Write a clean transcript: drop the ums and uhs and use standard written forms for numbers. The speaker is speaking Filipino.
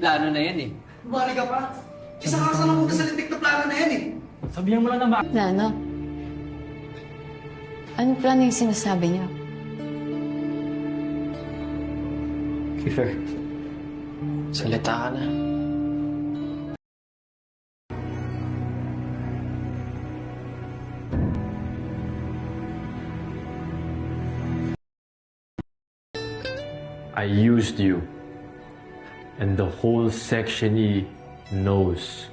plano na yan eh. Bumali ka pa? Isa ka sa napunta sa lintik na plano na yan eh. Sabihan mo lang na ba? Plano? Anong plano yung sinasabi niyo? Kiefer, salita ka na. I used you, and the whole Section E knows.